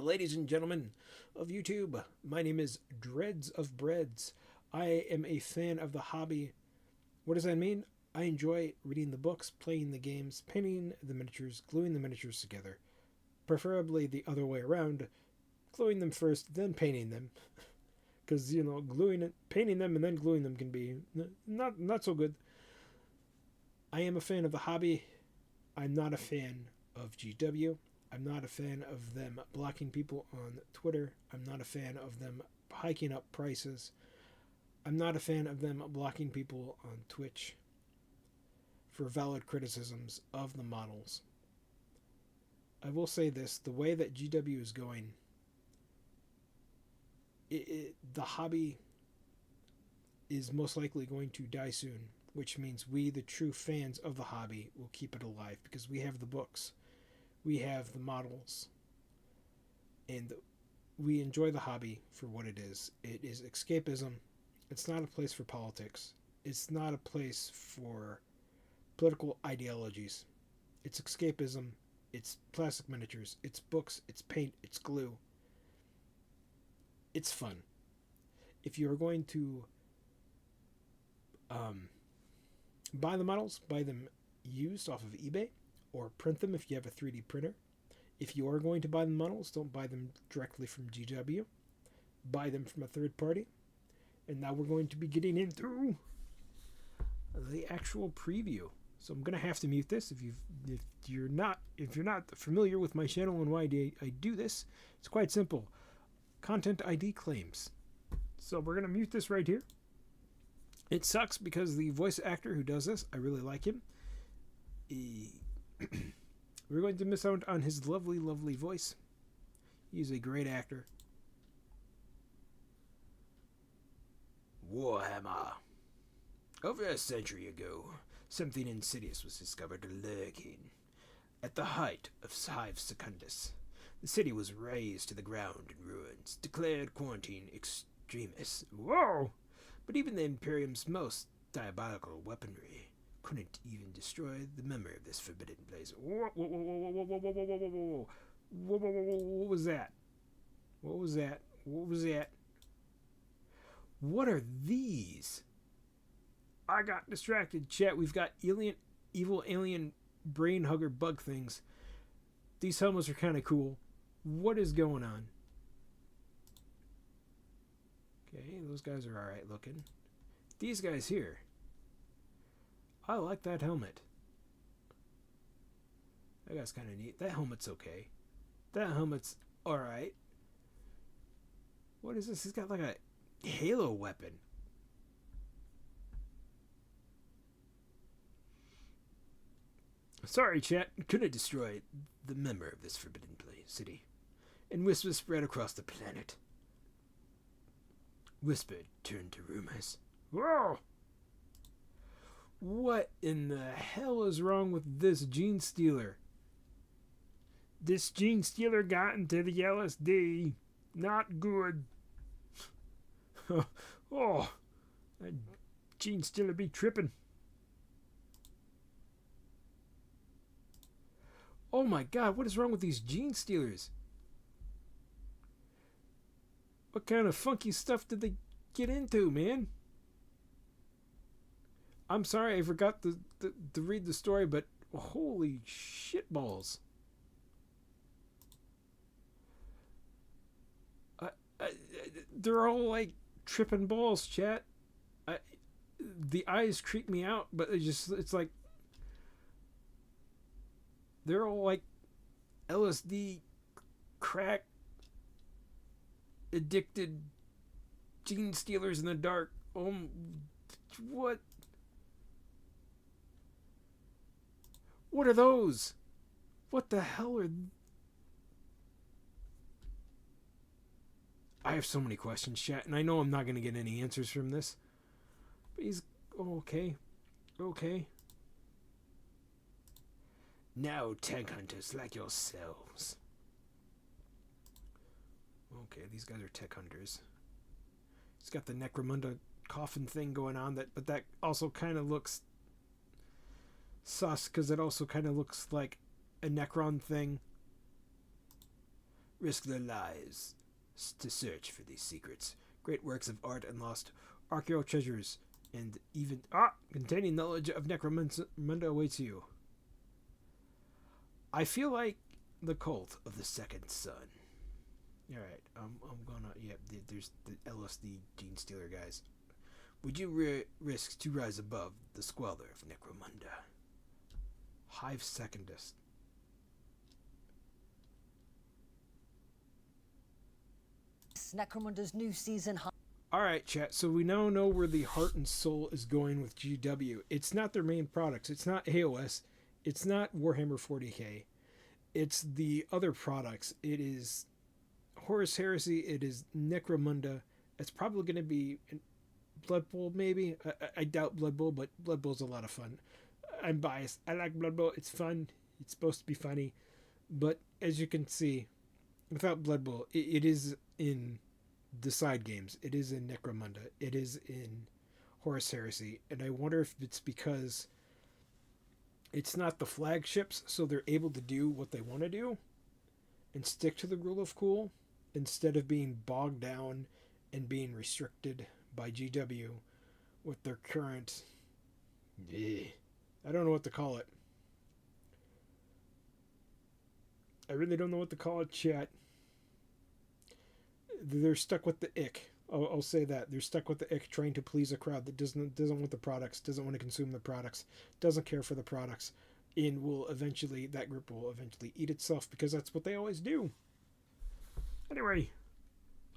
Ladies and gentlemen of YouTube, my name is Dreads of Breads. I am a fan of the hobby. What does that mean? I enjoy reading the books, playing the games, painting the miniatures, gluing the miniatures together. Preferably the other way around, gluing them first, then painting them. Because, painting them and then gluing them can be not so good. I am a fan of the hobby. I'm not a fan of GW. I'm not a fan of them blocking people on Twitter. I'm not a fan of them hiking up prices. I'm not a fan of them blocking people on Twitch for valid criticisms of the models. I will say this, the way that GW is going, the hobby is most likely going to die soon, which means we, the true fans of the hobby, will keep it alive because we have the books. We have the models, and we enjoy the hobby for what it is. It is escapism. It's not a place for politics. It's not a place for political ideologies. It's escapism. It's plastic miniatures. It's books. It's paint. It's glue. It's fun. If you're going to buy the models, buy them used off of eBay, or print them if you have a 3D printer. If you are going to buy the models, don't buy them directly from GW. Buy them from a third party. And now we're going to be getting into the actual preview. So I'm going to have to mute this. If you're not familiar with my channel and why I do this, it's quite simple. Content ID claims. So we're going to mute this right here. It sucks because the voice actor who does this, I really like him. We're going to miss out on his lovely, lovely voice. He's a great actor. Warhammer. Over a century ago, something insidious was discovered lurking. At the height of Hive Secundus, the city was razed to the ground in ruins, declared quarantine extremists. Whoa! But even the Imperium's most diabolical weaponry couldn't even destroy the memory of this forbidden place. Whoa, whoa, whoa, whoa, whoa, whoa, whoa, whoa, whoa, whoa, whoa, whoa, whoa, whoa, what was that? What was that? What was that? What are these? I got distracted, chat. We've got evil alien brain hugger bug things. These helmets are kind of cool. What is going on? Okay, those guys are alright looking. These guys here. I like that helmet. That guy's kind of neat. That helmet's okay. That helmet's alright. What is this? He's got like a halo weapon. Sorry, chat. Couldn't destroy the memory of this forbidden city. And whispers spread across the planet. Whisper turned to rumors. Whoa! What in the hell is wrong with this gene stealer? This gene stealer got into the LSD. Not good. Oh, that gene stealer be tripping. Oh my god, what is wrong with these gene stealers? What kind of funky stuff did they get into, man? I'm sorry, I forgot to read the story, but holy shitballs. They're all like tripping balls, chat. The eyes creep me out, but it's like they're all like LSD crack addicted gene stealers in the dark. Oh, what? What are those? What the hell are... I have so many questions, chat, and I know I'm not going to get any answers from this. But he's... Oh, okay. Okay. Now, tank hunters like yourselves. Okay, these guys are tech hunters. He's got the Necromunda coffin thing going on, but that also kind of looks sus, because it also kind of looks like a Necron thing. risk their lives to search for these secrets. Great works of art and lost Acual treasures, and even containing knowledge of Necromunda awaits you. I feel like the cult of the second son. Alright, I'm gonna... Yep, there's the LSD Gene Stealer guys. Would you risk to rise above the squalor of Necromunda? Hive Secundus. Necromunda's new season. Alright, chat, so we now know where the heart and soul is going with GW. It's not their main products. It's not AOS. It's not Warhammer 40k. It's the other products. It is Horus Heresy. It is Necromunda. It's probably going to be Blood Bowl, maybe. I doubt Blood Bowl, but Blood Bowl's a lot of fun. I'm biased. I like Blood Bowl. It's fun. It's supposed to be funny. But as you can see, without Blood Bowl, it is in the side games. It is in Necromunda. It is in Horus Heresy. And I wonder if it's because it's not the flagships, so they're able to do what they want to do and stick to the rule of cool instead of being bogged down and being restricted by GW with their current... I don't know what to call it. I really don't know what to call it, chat. They're stuck with the ick. I'll say that. They're stuck with the ick, trying to please a crowd that doesn't want the products, doesn't want to consume the products, doesn't care for the products, and that group will eventually eat itself, because that's what they always do. Anyway,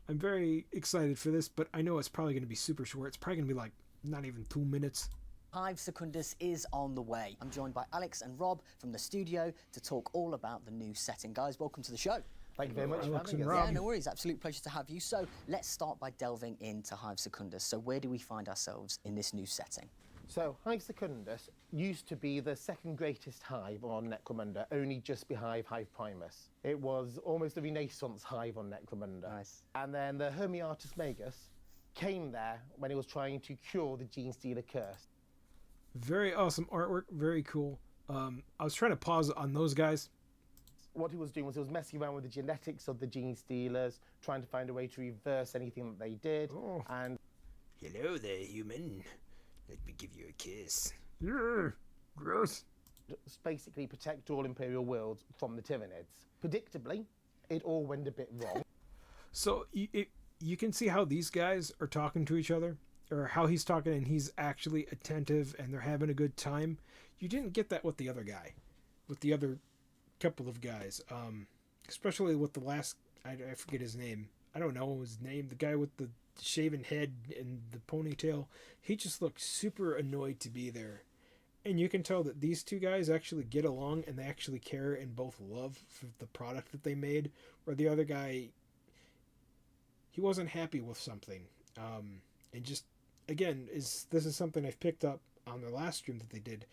I'm very excited for this, but I know it's probably going to be super short. It's probably going to be like not even 2 minutes. Hive Secundus is on the way. I'm joined by Alex and Rob from the studio to talk all about the new setting. Guys, welcome to the show. Thank you very much for having us. Yeah, no worries. Absolute pleasure to have you. So let's start by delving into Hive Secundus. So where do we find ourselves in this new setting? So Hive Secundus used to be the second greatest hive on Necromunda, only just behind Hive Primus. It was almost a Renaissance hive on Necromunda. Nice. And then the Hermiatus Magus came there when he was trying to cure the Gene Stealer curse. Very awesome artwork. Very cool. I was trying to pause on those guys. What he was doing was he was messing around with the genetics of the Gene Stealers, trying to find a way to reverse anything that they did. Oh. And hello there, human. Let me give you a kiss. Yeah, gross. Basically protect all Imperial worlds from the Tyranids. Predictably, it all went a bit wrong. So you can see how these guys are talking to each other, or how he's talking and he's actually attentive and they're having a good time. You didn't get that with the other guy, with the other couple of guys, especially with the last, I forget his name. I don't know his name. The guy with the shaven head and the ponytail. He just looked super annoyed to be there. And you can tell that these two guys actually get along and they actually care and both love for the product that they made. Where the other guy, he wasn't happy with something. And just, again, this is something I've picked up on the last stream that they did.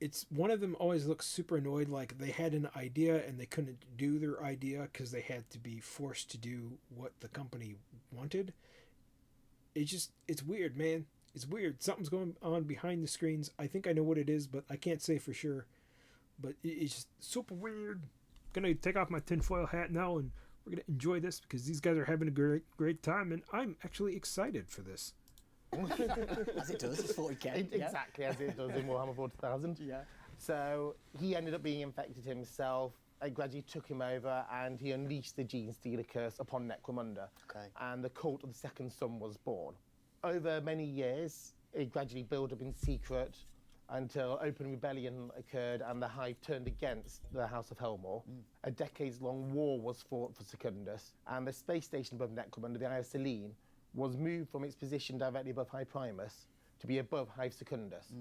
It's one of them always looks super annoyed, like they had an idea and they couldn't do their idea because they had to be forced to do what the company wanted. It's weird, man. It's weird. Something's going on behind the screens. I think I know what it is, but I can't say for sure. But it's just super weird. I'm gonna take off my tinfoil hat now and we're gonna enjoy this because these guys are having a great time and I'm actually excited for this. As it does, it's 40k. Exactly, as it does in Warhammer 40,000. Yeah. So he ended up being infected himself. I gradually took him over and he unleashed the Gene Stealer curse upon Necromunda. Okay. And the cult of the second son was born. Over many years, it gradually built up in secret until open rebellion occurred and the Hive turned against the House of Helmore. A decades-long war was fought for Secundus, and the space station above Necromunda, the Eye of Selene, was moved from its position directly above Hive Primus to be above Hive Secundus,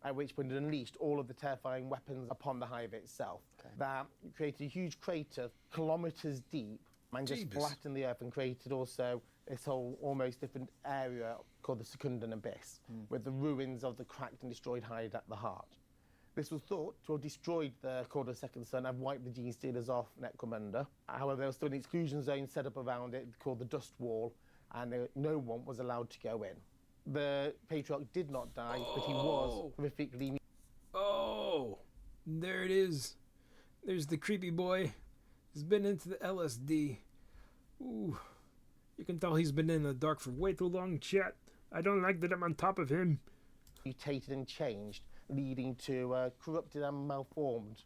at which point it unleashed all of the terrifying weapons upon the Hive itself. Okay. That created a huge crater kilometres deep and just flattened the Earth and created also this whole almost different area called the Secundan Abyss, with the ruins of the cracked and destroyed Hive at the heart. This was thought to have destroyed the Cult of the Second Son and wiped the Gene Stealers off Necromunda. However, there was still an exclusion zone set up around it called the Dust Wall, and no one was allowed to go in. The Patriarch did not die, but he was horrifically... Oh, there it is. There's the creepy boy. He's been into the LSD. Ooh. You can tell he's been in the dark for way too long, chat. I don't like that I'm on top of him. Mutated and changed, leading to corrupted and malformed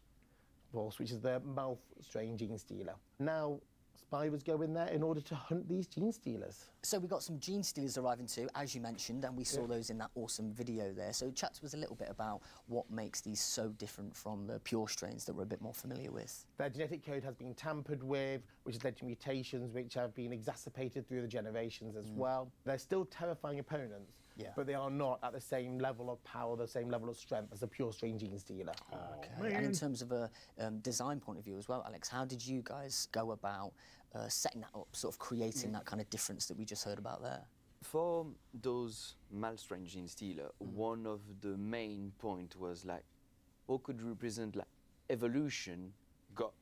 force, which is the mouth strain gene stealer. Now, spiders go in there in order to hunt these gene stealers. So we got some gene stealers arriving too, as you mentioned, and we saw those in that awesome video there. So chat to us a little bit about what makes these so different from the pure strains that we're a bit more familiar with. Their genetic code has been tampered with, which has led to mutations which have been exacerbated through the generations as well. They're still terrifying opponents, but they are not at the same level of power, the same level of strength as a pure strain gene stealer. Okay. And in terms of a design point of view as well, Alex, how did you guys go about setting that up, sort of creating that kind of difference that we just heard about there? For those malstrain gene stealer, one of the main point was like, what could represent like evolution got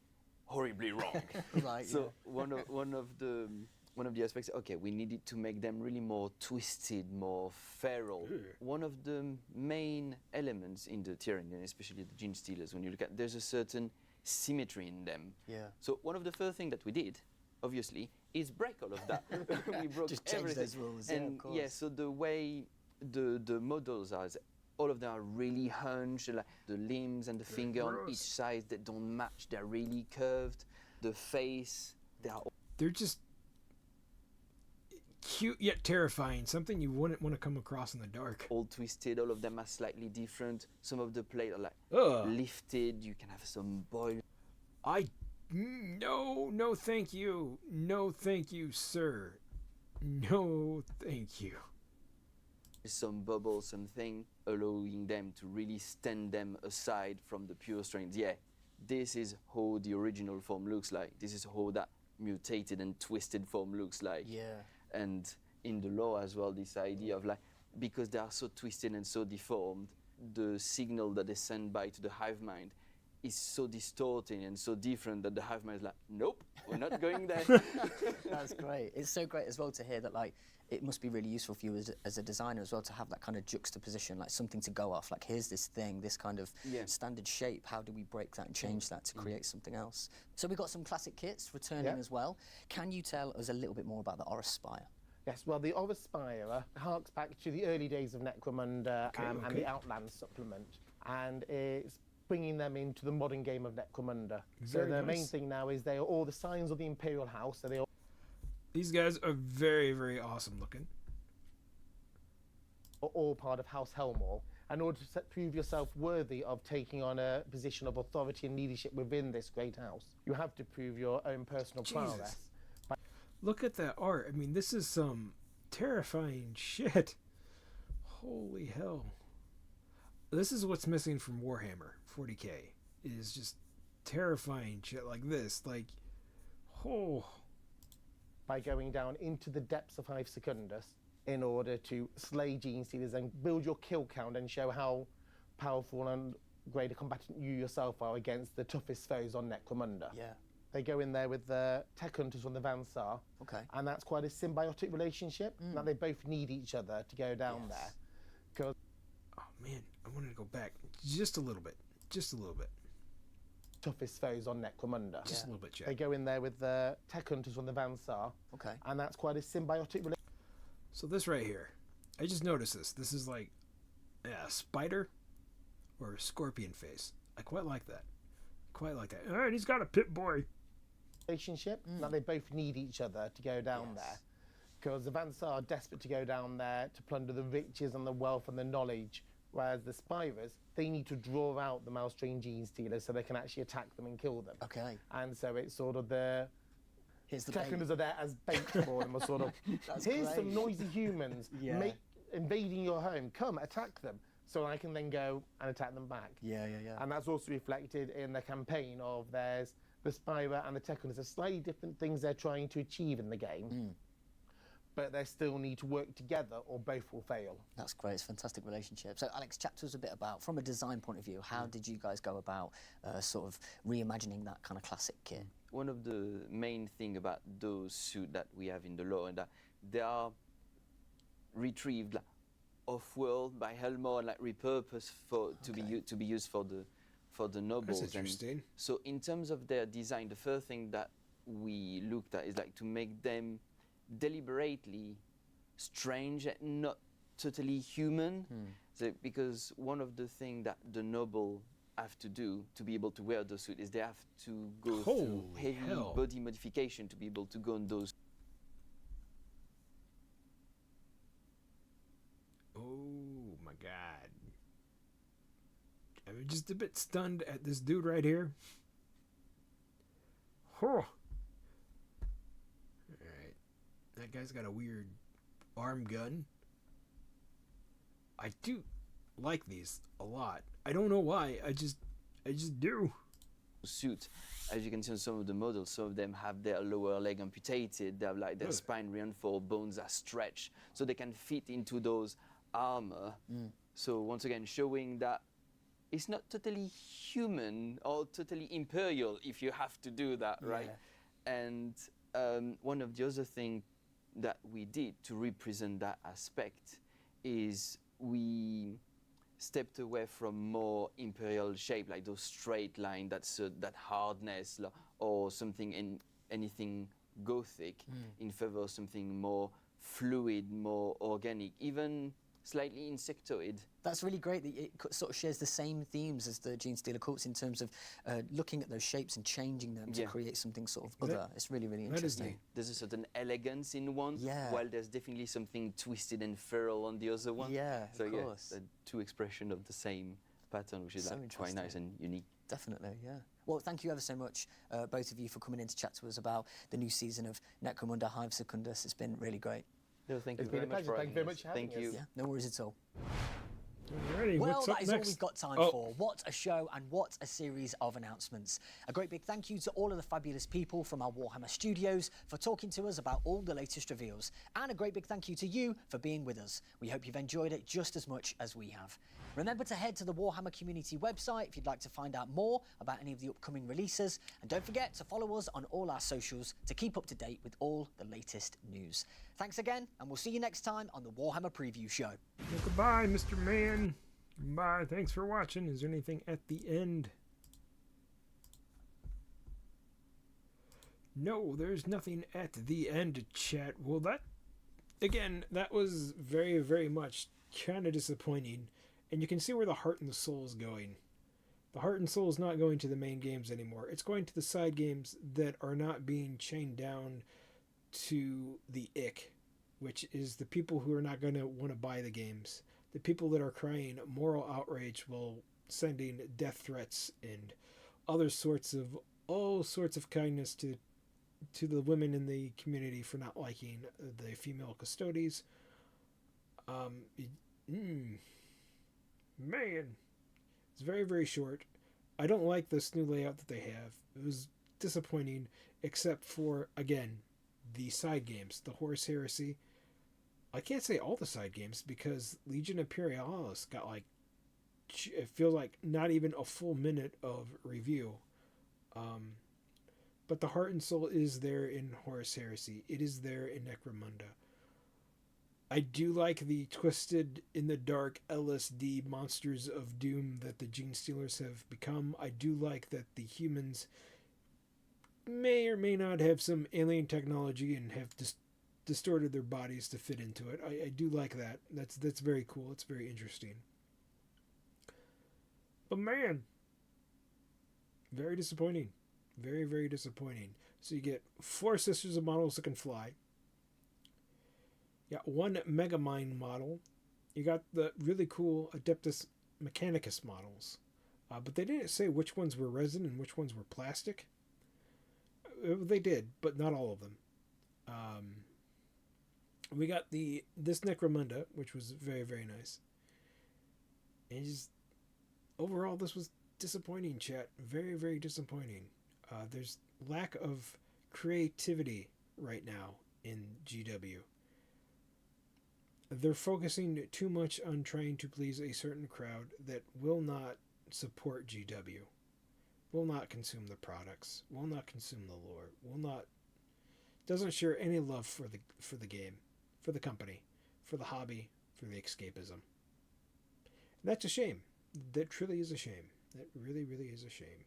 horribly wrong. Right. So one of the aspects, okay, we needed to make them really more twisted, more feral. One of the main elements in the Tyranid, especially the gene stealers, when you look at, there's a certain symmetry in them. Yeah. So one of the first things that we did, obviously, is break all of that. We broke Just change everything. those rules, and yeah, of course. so the way the models are, all of them are really hunched, like the limbs and the finger on each side, they don't match, they're really curved. The face, They're just cute yet terrifying. Something you wouldn't want to come across in the dark. all twisted, all of them are slightly different. Some of the plates are like lifted, you can have some boil. No, thank you. No, thank you, sir. No, thank you. Some bubbles, something, allowing them to really stand them aside from the pure strains. Yeah, this is how the original form looks like. This is how that mutated and twisted form looks like. Yeah. And in the law as well, this idea of like, because they are so twisted and so deformed, the signal that they send by to the hive mind is so distorting and so different that the hive mind is like, nope, we're not going there. That's great. It's so great as well to hear that, like, it must be really useful for you as a designer as well to have that kind of juxtaposition, like something to go off, like here's this thing, this kind of standard shape, how do we break that and change that to create something else? So we've got some classic kits returning as well. Can you tell us a little bit more about the Horus Spire? Yes, well, the Horus Spire harks back to the early days of Necromunda and the Outland supplement, and it's bringing them into the modern game of Necromunda. So the main thing now is they are all the signs of the Imperial House. So they are These guys are very, very awesome looking. all part of House Helmor. In order to prove yourself worthy of taking on a position of authority and leadership within this great house, you have to prove your own personal prowess. Look at that art. I mean, this is some terrifying shit. Holy hell. This is what's missing from Warhammer 40k. Is just terrifying shit like this. Like, By going down into the depths of Hive Secundus in order to slay gene stealers and build your kill count and show how powerful and great a combatant you yourself are against the toughest foes on Necromunda. Yeah. They go in there with the tech hunters from the Vansar, and that's quite a symbiotic relationship. That they both need each other to go down there. Because oh man, I wanted to go back just a little bit. Just a little bit. Toughest foes on Necromunda. Just a little bit, Jack. They go in there with the tech hunters from the Vansar, and that's quite a symbiotic relationship. So this right here, I just noticed this. This is like a spider or a scorpion face. I quite like that. Quite like that. And he's got a pit boy. Relationship that they both need each other to go down there, because the Vansar are desperate to go down there to plunder the riches and the wealth and the knowledge, whereas the Spirers, they need to draw out the Malstrain gene stealers so they can actually attack them and kill them. And so it's sort of the Techunders are there as bait for them, or sort of here's some noisy humans invading your home, come attack them, so I can then go and attack them back. And that's also reflected in the campaign of there's the Spire and the Techunders are slightly different things they're trying to achieve in the game, but they still need to work together or both will fail. That's great, it's a fantastic relationship. So Alex, chat to us a bit about, from a design point of view, how did you guys go about sort of reimagining that kind of classic kit? One of the main thing about those suits that we have in the lore, and that they are retrieved like, off-world by Helmor and like repurposed for to be used for for the nobles. That's interesting. And so in terms of their design, the first thing that we looked at is like to make them deliberately strange and not totally human. So, because one of the things that the noble have to do to be able to wear those suits is they have to go through heavy body modification to be able to go on those. Oh my god. I'm just a bit stunned at this dude right here. Alright. That guy's got a weird arm gun. I do like these a lot. I don't know why. I just do. Suit, as you can see on some of the models, some of them have their lower leg amputated. They have like their spine reinforced, bones are stretched, so they can fit into those armor. So once again, showing that it's not totally human or totally imperial if you have to do that, right? And one of the other things that we did to represent that aspect is we stepped away from more imperial shape, like those straight line, that hardness, or something anything gothic, in favor of something more fluid, more organic, even slightly insectoid. That's really great that it sort of shares the same themes as the Gene Stealer cults in terms of looking at those shapes and changing them to create something sort of other. It's really, really interesting. There's a certain elegance in one, while there's definitely something twisted and feral on the other one. Yeah, so of course. The two expressions of the same pattern, which is So like quite nice and unique. Definitely, yeah. Well, thank you ever so much, both of you, for coming in to chat to us about the new season of Necromunda Hive Secundus. It's been really great. No, thank It's you been very a much pleasure. for Thank you very having much us. for having Thank you. us. Yeah, no worries at all. Alrighty, Well, what's that up is all next? we've got time for. What a show and what a series of announcements. A great big thank you to all of the fabulous people from our Warhammer studios for talking to us about all the latest reveals. And a great big thank you to you for being with us. We hope you've enjoyed it just as much as we have. Remember to head to the Warhammer community website if you'd like to find out more about any of the upcoming releases. And don't forget to follow us on all our socials to keep up to date with all the latest news. Thanks again, and we'll see you next time on the Warhammer Preview Show. Well, goodbye, Mr. Man. Goodbye. Thanks for watching. Is there anything at the end? No, there's nothing at the end, chat. Well, that was very, very much kind of disappointing. And you can see where the heart and the soul is going. The heart and soul is not going to the main games anymore. It's going to the side games that are not being chained down to the ick, which is the people who are not going to want to buy the games. The people that are crying moral outrage while sending death threats and all sorts of kindness to the women in the community for not liking the female custodies. Man, it's very, very short. I don't like this new layout that they have. It was disappointing, except for, again, the side games. The Horus Heresy. I can't say all the side games, because Legion Imperialis got like, it feels like not even a full minute of review. But the heart and soul is there in Horus Heresy. It is there in Necromunda. I do like the twisted, in the dark LSD monsters of doom that the Gene Stealers have become. I do like that the humans may or may not have some alien technology and have distorted their bodies to fit into it. I do like that. That's very cool. It's very interesting. But man, very disappointing. Very, very disappointing. So you get 4 Sisters of models that can fly. You got 1 Megamind model. You got the really cool Adeptus Mechanicus models. But they didn't say which ones were resin and which ones were plastic. They did, but not all of them. We got this Necromunda, which was very, very nice. And just overall, this was disappointing, chat. Very, very disappointing. There's lack of creativity right now in GW. They're focusing too much on trying to please a certain crowd that will not support GW, will not consume the products, will not consume the lore, doesn't share any love for the game, for the company, for the hobby, for the escapism. And that's a shame. That truly is a shame. It really, really is a shame.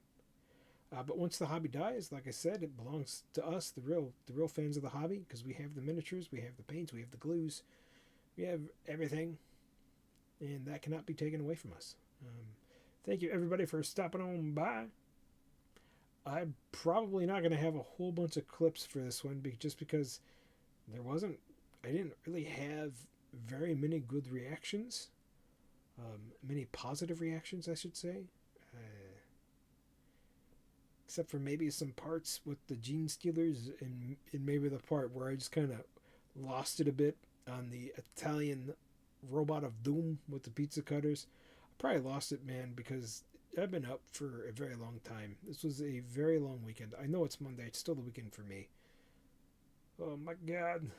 But once the hobby dies, like I said, it belongs to us, the real fans of the hobby, because we have the miniatures, we have the paints, we have the glues, we have everything, and that cannot be taken away from us. Thank you, everybody, for stopping on by. I'm probably not going to have a whole bunch of clips for this one, just because I didn't really have very many good reactions. Many positive reactions, I should say. Except for maybe some parts with the Gene Stealers and maybe the part where I just kind of lost it a bit on the Italian robot of doom with the pizza cutters. I probably lost it, man, because I've been up for a very long time. This was a very long weekend. I know it's Monday. It's still the weekend for me. Oh my God.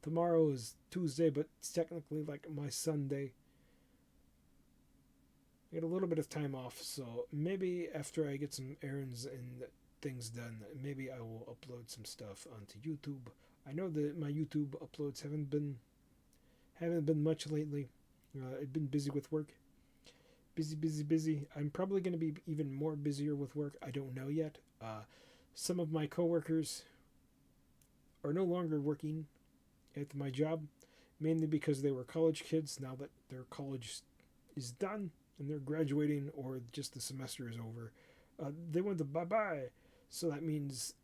Tomorrow is Tuesday, but it's technically like my Sunday. I get a little bit of time off, so maybe after I get some errands and things done, maybe I will upload some stuff onto YouTube. I know that my YouTube uploads haven't been much lately. I've been busy with work. Busy. I'm probably going to be even more busier with work. I don't know yet. Some of my coworkers are no longer working at my job, mainly because they were college kids. Now that their college is done and they're graduating, or just the semester is over, they went to bye-bye. So that means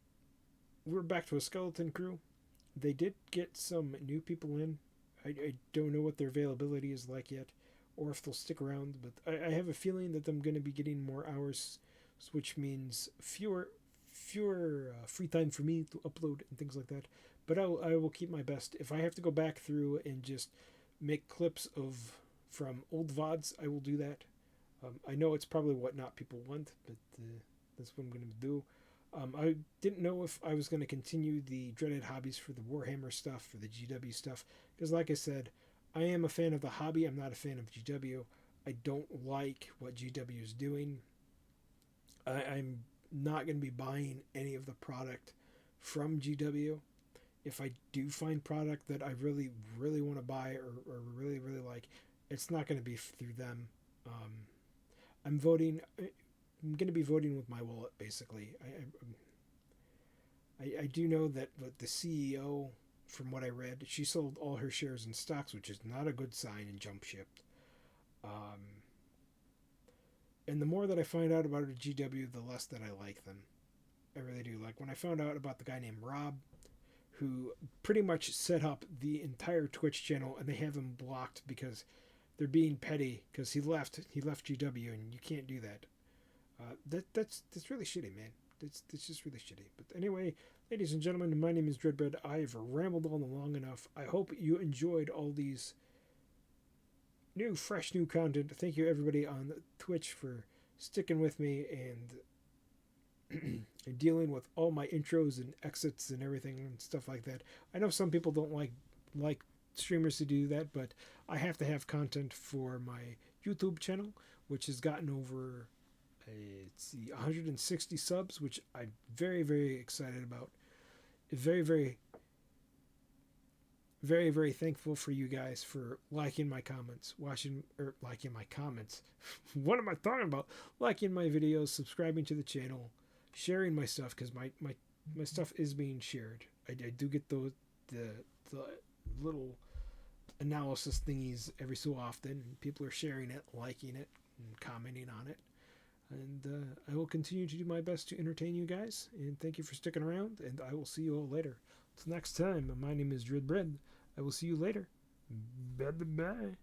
we're back to a skeleton crew. They did get some new people in. I don't know what their availability is like yet, or if they'll stick around, but I have a feeling that I'm going to be getting more hours, which means fewer free time for me to upload and things like that. But I will keep my best. If I have to go back through and just make clips from old VODs, I will do that. I know it's probably what not people want, but that's what I'm going to do. I didn't know if I was going to continue the Dreaded Hobbies for the Warhammer stuff, for the GW stuff, because like I said, I am a fan of the hobby. I'm not a fan of GW. I don't like what GW is doing. I'm not going to be buying any of the product from GW. If I do find product that I really, really want to buy or really, really like, it's not going to be through them. I'm going to be voting with my wallet, basically. I do know that the CEO, from what I read, she sold all her shares in stocks, which is not a good sign in jump shipped. And the more that I find out about GW, the less that I like them. I really do. Like when I found out about the guy named Rob, who pretty much set up the entire Twitch channel, and they have him blocked because they're being petty because he left GW, and you can't do that. That's really shitty, man. That's just really shitty. But anyway, ladies and gentlemen, my name is Dreadbread. I've rambled on long enough. I hope you enjoyed all these fresh new content. Thank you everybody on Twitch for sticking with me and dealing with all my intros and exits and everything and stuff like that. I know some people don't like streamers to do that, but I have to have content for my YouTube channel, which has gotten over 160 subs, which I'm very, very excited about. Very, very, very, very thankful for you guys for liking my comments, liking my comments. What am I talking about? Liking my videos, subscribing to the channel, sharing my stuff, because my stuff is being shared. I do get the little analysis thingies every so often, and people are sharing it, liking it, and commenting on it. And I will continue to do my best to entertain you guys. And thank you for sticking around. And I will see you all later. Till next time, my name is Dreadbread. I will see you later. Bye-bye.